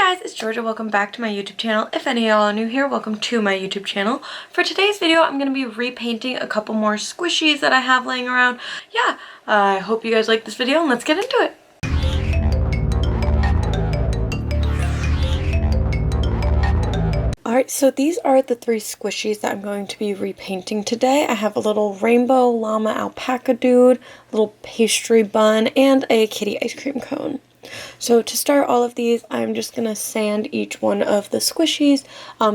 Hey guys, it's Georgia. Welcome back to my YouTube channel. If any of y'all are new here, welcome to my YouTube channel. For today's video, I'm going to be repainting a couple more squishies that I have laying around. Yeah, I hope you guys like this video and let's get into it. Alright, so these are the three squishies that I'm going to be repainting today. I have a little rainbow llama alpaca dude, a little pastry bun, and a kitty ice cream cone. So to start all of these, I'm just going to sand each one of the squishies.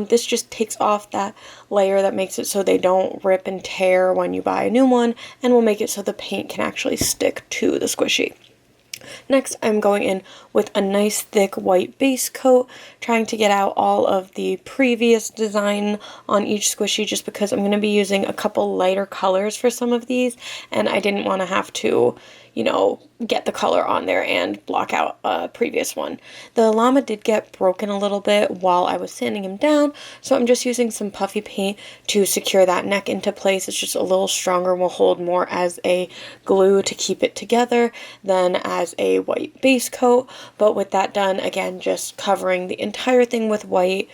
This just takes off that layer that makes it so they don't rip and tear when you buy a new one, and will make it so the paint can actually stick to the squishy. Next, I'm going in with a nice thick white base coat, trying to get out all of the previous design on each squishy just because I'm going to be using a couple lighter colors for some of these, and I didn't want to have to, get the color on there and block out a previous one. The llama did get broken a little bit while I was sanding him down, so I'm just using some puffy paint to secure that neck into place. It's just a little stronger and will hold more as a glue to keep it together than as a white base coat. But with that done, again, just covering the entire thing with white,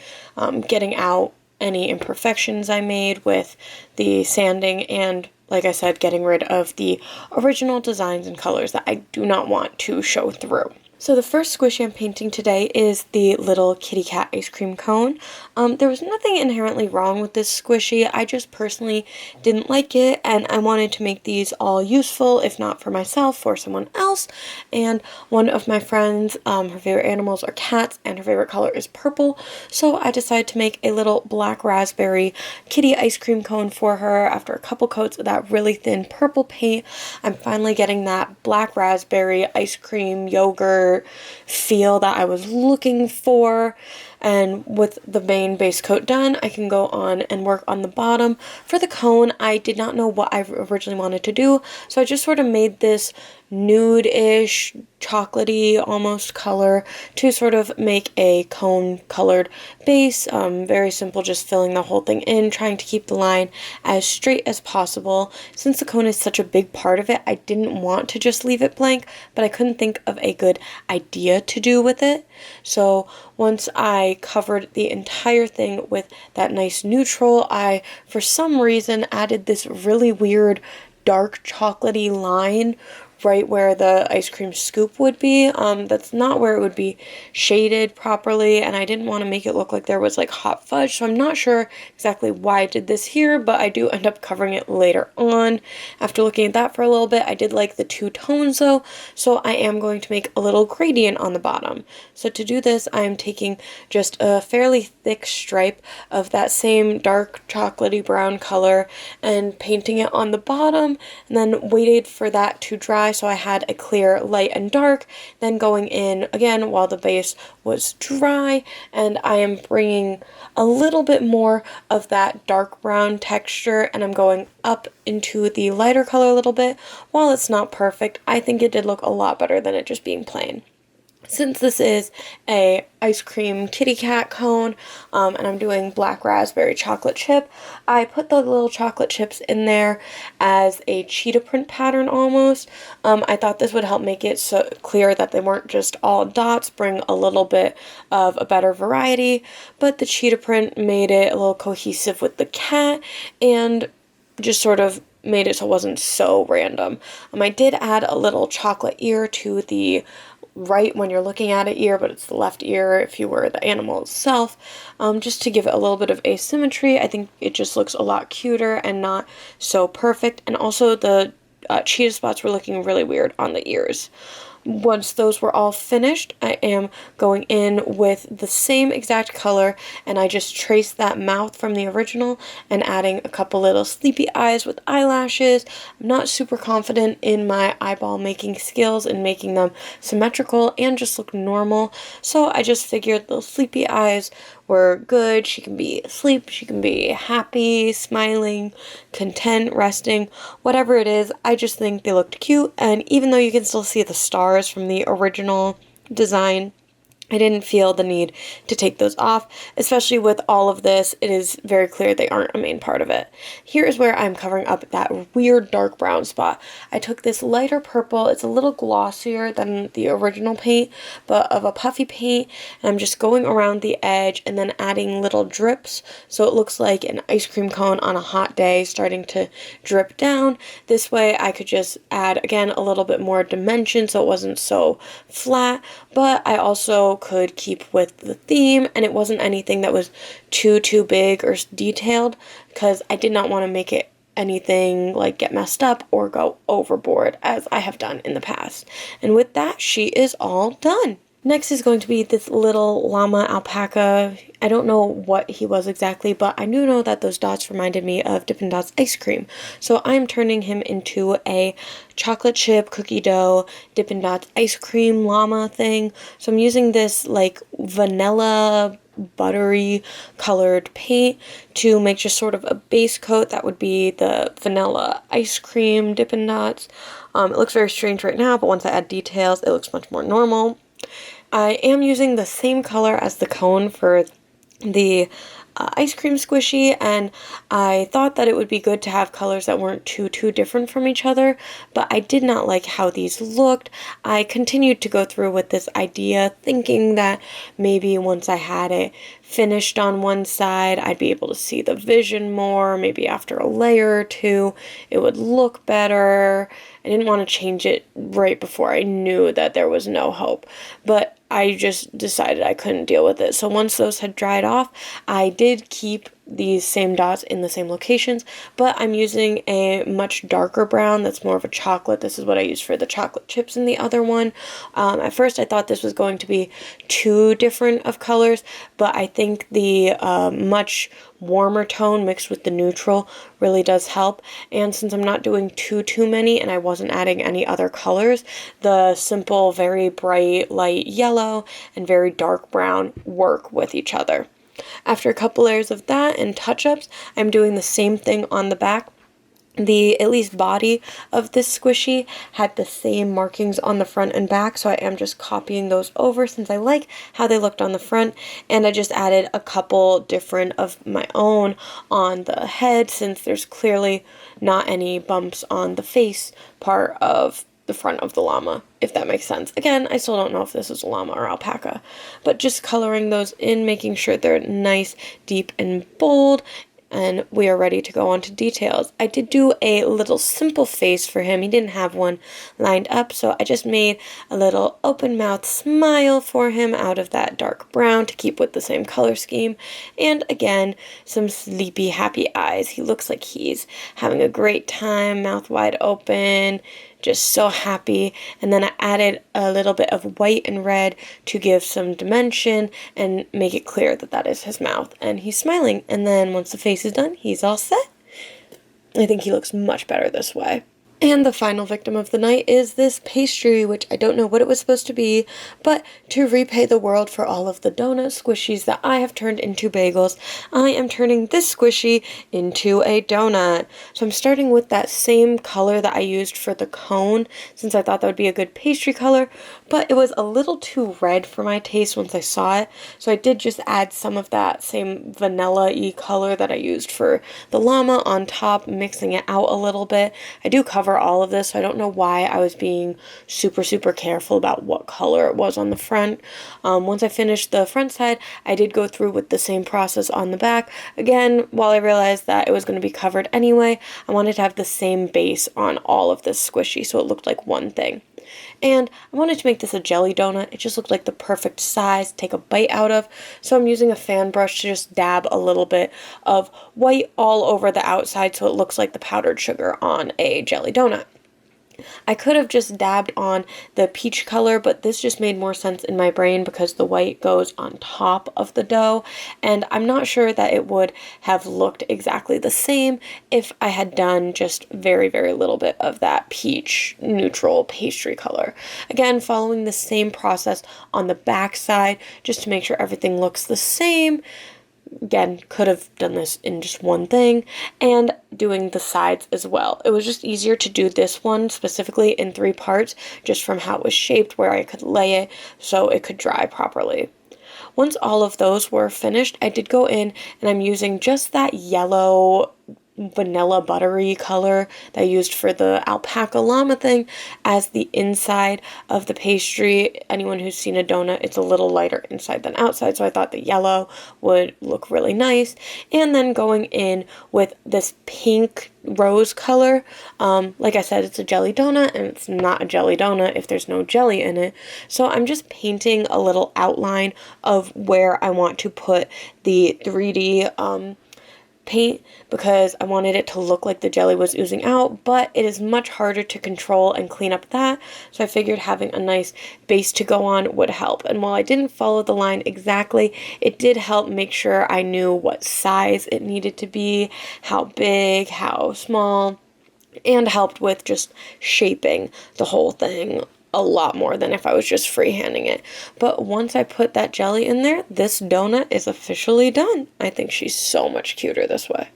getting out any imperfections I made with the sanding, and like I said, getting rid of the original designs and colors that I do not want to show through. So the first squishy I'm painting today is the little kitty cat ice cream cone. There was nothing inherently wrong with this squishy. I just personally didn't like it, and I wanted to make these all useful, if not for myself, for someone else. And one of my friends, her favorite animals are cats, and her favorite color is purple. So I decided to make a little black raspberry kitty ice cream cone for her. After a couple coats of that really thin purple paint, I'm finally getting that black raspberry ice cream yogurt feel that I was looking for. And with the main base coat done, I can go on and work on the bottom. For the cone, I did not know what I originally wanted to do, so I just sort of made this nude-ish, chocolatey almost color to sort of make a cone colored base. Very simple, just filling the whole thing in, trying to keep the line as straight as possible. Since the cone is such a big part of it, I didn't want to just leave it blank, but I couldn't think of a good idea to do with it. So once I covered the entire thing with that nice neutral, I, for some reason, added this really weird dark chocolatey line right where the ice cream scoop would be. That's not where it would be shaded properly, and I didn't want to make it look like there was like hot fudge, so I'm not sure exactly why I did this here, but I do end up covering it later on. After looking at that for a little bit, I did like the two tones though, so I am going to make a little gradient on the bottom. So to do this, I am taking just a fairly thick stripe of that same dark chocolatey brown color and painting it on the bottom, and then waited for that to dry so I had a clear light and dark, then going in again while the base was dry, and I am bringing a little bit more of that dark brown texture, and I'm going up into the lighter color a little bit. While it's not perfect, I think it did look a lot better than it just being plain. Since this is a ice cream kitty cat cone, and I'm doing black raspberry chocolate chip, I put the little chocolate chips in there as a cheetah print pattern almost. I thought this would help make it so clear that they weren't just all dots, bring a little bit of a better variety, but the cheetah print made it a little cohesive with the cat and just sort of made it so it wasn't so random. I did add a little chocolate ear to the right when you're looking at it ear, but it's the left ear if you were the animal itself, just to give it a little bit of asymmetry. I think it just looks a lot cuter and not so perfect, and also the cheetah spots were looking really weird on the ears. Once those were all finished, I am going in with the same exact color, and I just traced that mouth from the original and adding a couple little sleepy eyes with eyelashes. I'm not super confident in my eyeball making skills and making them symmetrical and just look normal, so I just figured those sleepy eyes were good. She can be asleep, she can be happy, smiling, content, resting, whatever it is. I just think they looked cute, and even though you can still see the stars from the original design, I didn't feel the need to take those off, especially with all of this. It is very clear they aren't a main part of it. Here is where I'm covering up that weird dark brown spot. I took this lighter purple. It's a little glossier than the original paint, but of a puffy paint, and I'm just going around the edge and then adding little drips so it looks like an ice cream cone on a hot day starting to drip down. This way I could just add, again, a little bit more dimension so it wasn't so flat, but I also could keep with the theme, and it wasn't anything that was too big or detailed, because I did not want to make it anything like get messed up or go overboard as I have done in the past. And with that, she is all done. Next is going to be this little llama alpaca. I don't know what he was exactly, but I do know that those dots reminded me of Dippin' Dots ice cream. So I'm turning him into a chocolate chip cookie dough Dippin' Dots ice cream llama thing. So I'm using this like vanilla buttery colored paint to make just sort of a base coat that would be the vanilla ice cream Dippin' Dots. It looks very strange right now, but once I add details, it looks much more normal. I am using the same color as the cone for the ice cream squishy, and I thought that it would be good to have colors that weren't too different from each other, but I did not like how these looked. I continued to go through with this idea, thinking that maybe once I had it finished on one side, I'd be able to see the vision more. Maybe after a layer or two, it would look better. I didn't want to change it right before I knew that there was no hope, but I just decided I couldn't deal with it. So once those had dried off, I did keep these same dots in the same locations, but I'm using a much darker brown that's more of a chocolate. This is what I used for the chocolate chips in the other one. At first I thought this was going to be too different of colors, but I think the much warmer tone mixed with the neutral really does help. And since I'm not doing too many and I wasn't adding any other colors, the simple, very bright light yellow and very dark brown work with each other. After a couple layers of that and touch-ups, I'm doing the same thing on the back. The at least body of this squishy had the same markings on the front and back, so I am just copying those over since I like how they looked on the front, and I just added a couple different of my own on the head since there's clearly not any bumps on the face part of the front of the llama, if that makes sense. Again, I still don't know if this is a llama or alpaca, but just coloring those in, making sure they're nice, deep, and bold, and we are ready to go on to details. I did do a little simple face for him. He didn't have one lined up, so I just made a little open mouth smile for him out of that dark brown to keep with the same color scheme. And again, some sleepy, happy eyes. He looks like he's having a great time, mouth wide open, just so happy. And then I added a little bit of white and red to give some dimension and make it clear that that is his mouth. And he's smiling. And then once the face is done, he's all set. I think he looks much better this way. And the final victim of the night is this pastry, which I don't know what it was supposed to be, but to repay the world for all of the donut squishies that I have turned into bagels, I am turning this squishy into a donut. So I'm starting with that same color that I used for the cone, since I thought that would be a good pastry color, but it was a little too red for my taste once I saw it, so I did just add some of that same vanilla-y color that I used for the llama on top, mixing it out a little bit. I do cover all of this, so I don't know why I was being super careful about what color it was on the front. Once I finished the front side, I did go through with the same process on the back. Again, while I realized that it was going to be covered anyway, I wanted to have the same base on all of this squishy, so it looked like one thing. And I wanted to make this a jelly donut. It just looked like the perfect size to take a bite out of. So I'm using a fan brush to just dab a little bit of white all over the outside so it looks like the powdered sugar on a jelly donut. I could have just dabbed on the peach color, but this just made more sense in my brain because the white goes on top of the dough, and I'm not sure that it would have looked exactly the same if I had done just very little bit of that peach neutral pastry color. Again, following the same process on the back side just to make sure everything looks the same. Again, could have done this in just one thing. And doing the sides as well. It was just easier to do this one specifically in 3 parts, just from how it was shaped, where I could lay it so it could dry properly. Once all of those were finished, I did go in and I'm using just that yellow vanilla buttery color that I used for the alpaca llama thing as the inside of the pastry. Anyone who's seen a donut, it's a little lighter inside than outside, so I thought the yellow would look really nice. And then going in with this pink rose color. Like I said, it's a jelly donut, and it's not a jelly donut if there's no jelly in it. So I'm just painting a little outline of where I want to put the 3D paint, because I wanted it to look like the jelly was oozing out, but it is much harder to control and clean up that, so I figured having a nice base to go on would help. And while I didn't follow the line exactly, it did help make sure I knew what size it needed to be, how big, how small, and helped with just shaping the whole thing a lot more than if I was just freehanding it. But once I put that jelly in there, this donut is officially done. I think she's so much cuter this way.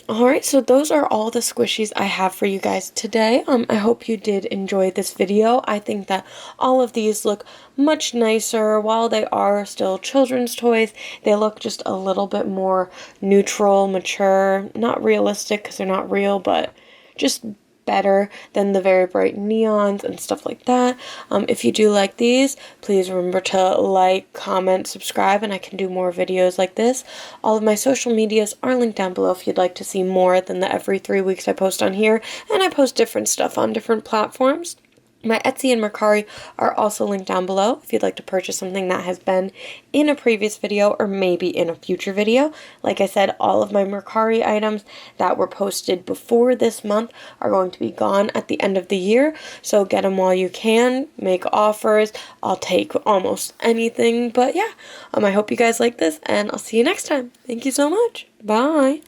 Alright, so those are all the squishies I have for you guys today. I hope you did enjoy this video. I think that all of these look much nicer. While they are still children's toys, they look just a little bit more neutral, mature, not realistic because they're not real, but just better than the very bright neons and stuff like that. If you do like these, please remember to like, comment, subscribe, and I can do more videos like this. All of my social medias are linked down below if you'd like to see more than the every 3 weeks I post on here, and I post different stuff on different platforms. My Etsy and Mercari are also linked down below if you'd like to purchase something that has been in a previous video or maybe in a future video. Like I said, all of my Mercari items that were posted before this month are going to be gone at the end of the year, so get them while you can. Make offers. I'll take almost anything, but yeah, I hope you guys like this, and I'll see you next time. Thank you so much. Bye.